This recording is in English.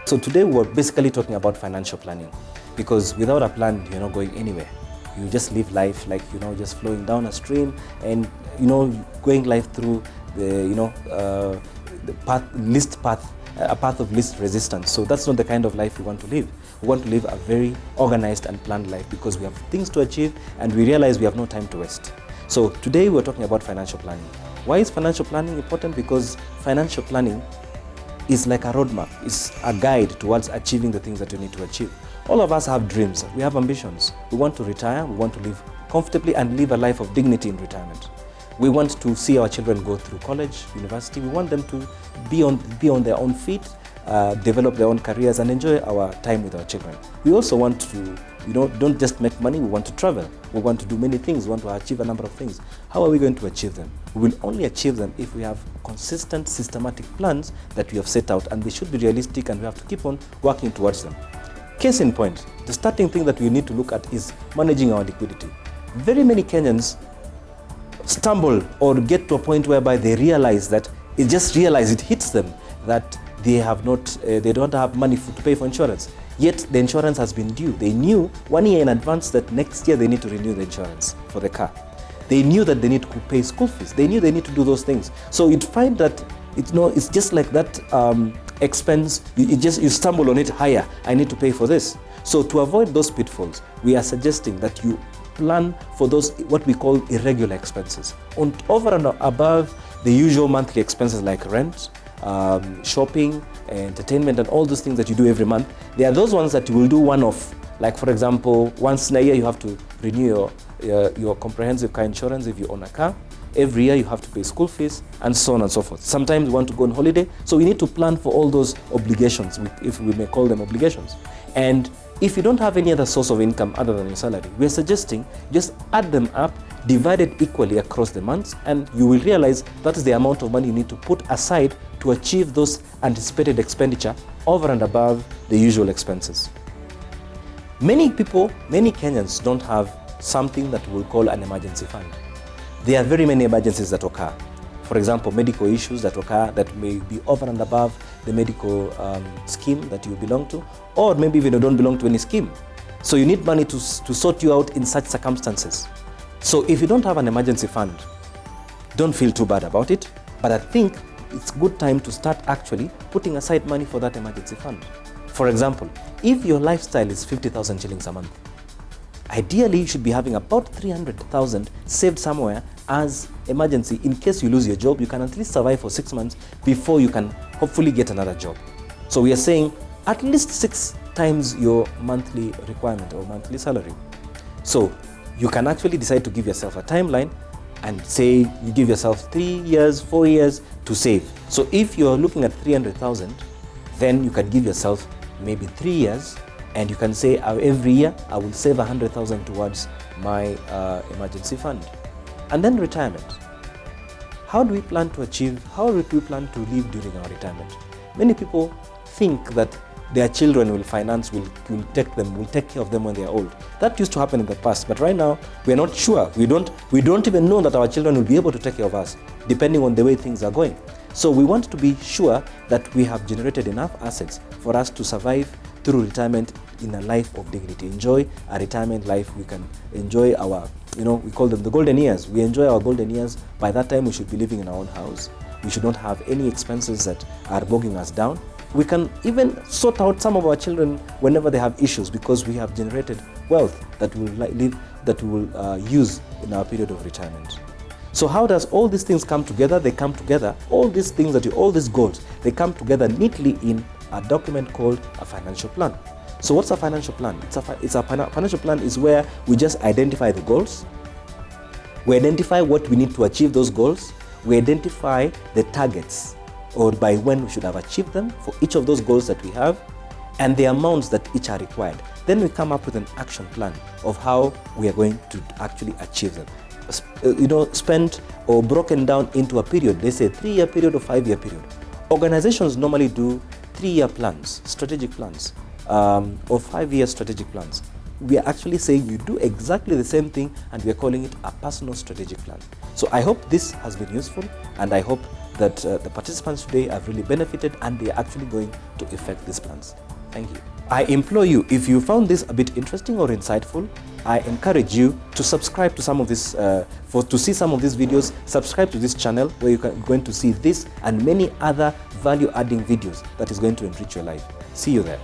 So today we're basically talking about financial planning, because without a plan, you're not going anywhere. You just live life like, just flowing down a stream and, going life through the a path of least resistance. So that's not the kind of life we want to live. We want to live a very organized and planned life because we have things to achieve and we realize we have no time to waste. So today we're talking about financial planning. Why is financial planning important? Because financial planning is like a roadmap, it's a guide towards achieving the things that you need to achieve. All of us have dreams, we have ambitions. We want to retire, we want to live comfortably and live a life of dignity in retirement. We want to see our children go through college, university. We want them to be on their own feet, develop their own careers and enjoy our time with our children. We also want to, don't just make money, we want to travel. We want to do many things, we want to achieve a number of things. How are we going to achieve them? We will only achieve them if we have consistent, systematic plans that we have set out, and they should be realistic and we have to keep on working towards them. Case in point, the starting thing that we need to look at is managing our liquidity. Very many Kenyans stumble or get to a point whereby they realize that, it hits them that they don't have money to pay for insurance. Yet the insurance has been due. They knew 1 year in advance that next year they need to renew the insurance for the car. They knew that they need to pay school fees. They knew they need to do those things. So you'd find that it's just like that expense. You stumble on it higher. I need to pay for this. So to avoid those pitfalls, we are suggesting that you plan for those what we call irregular expenses, over and above the usual monthly expenses like rent, shopping, entertainment, and all those things that you do every month. There are those ones that you will do one-off. Like for example, once in a year you have to renew your comprehensive car insurance if you own a car. Every year you have to pay school fees and so on and so forth. Sometimes you want to go on holiday, so we need to plan for all those obligations, if we may call them obligations. And if you don't have any other source of income other than your salary, we're suggesting just add them up, divide it equally across the months, and you will realize that is the amount of money you need to put aside to achieve those anticipated expenditure over and above the usual expenses. Many Kenyans don't have something that we'll call an emergency fund. There are very many emergencies that occur. For example, medical issues that occur that may be over and above the medical scheme that you belong to, or maybe even you don't belong to any scheme. So you need money to sort you out in such circumstances. So if you don't have an emergency fund, don't feel too bad about it, but I think it's good time to start actually putting aside money for that emergency fund. For example, if your lifestyle is 50,000 shillings a month, ideally you should be having about 300,000 saved somewhere as emergency in case you lose your job. You can at least survive for 6 months before you can hopefully get another job. So we are saying at least 6 times your monthly requirement or monthly salary. So you can actually decide to give yourself a timeline and say you give yourself 3 years, 4 years to save. So if you're looking at 300,000, then you can give yourself maybe 3 years, and you can say every year I will save 100,000 towards my emergency fund. And then retirement. How do we plan to live during our retirement? Many people think that their children will take care of them when they are old. That used to happen in the past, but right now we are not sure. We don't even know that our children will be able to take care of us, depending on the way things are going. So we want to be sure that we have generated enough assets for us to survive through retirement in a life of dignity. Enjoy a retirement life. We can enjoy our, we call them the golden years. We enjoy our golden years. By that time, we should be living in our own house. We should not have any expenses that are bogging us down. We can even sort out some of our children whenever they have issues, because we have generated wealth that we will use in our period of retirement. So how does all these things come together? They come together, all these goals, they come together neatly in a document called a financial plan. So what's a financial plan? Financial plan is where we just identify the goals. We identify what we need to achieve those goals. We identify the targets, or by when we should have achieved them for each of those goals that we have, and the amounts that each are required. Then we come up with an action plan of how we are going to actually achieve them. Spent or broken down into a period, they say 3-year period or 5-year period. Organizations normally do 3-year plans, strategic plans, or 5-year strategic plans. We are actually saying you do exactly the same thing, and we are calling it a personal strategic plan. So I hope this has been useful, and I hope that the participants today have really benefited and they are actually going to effect these plans. Thank you. I implore you, if you found this a bit interesting or insightful, I encourage you to subscribe to some of this, to see some of these videos. Subscribe to this channel where you're going to see this and many other value-adding videos that is going to enrich your life. See you there.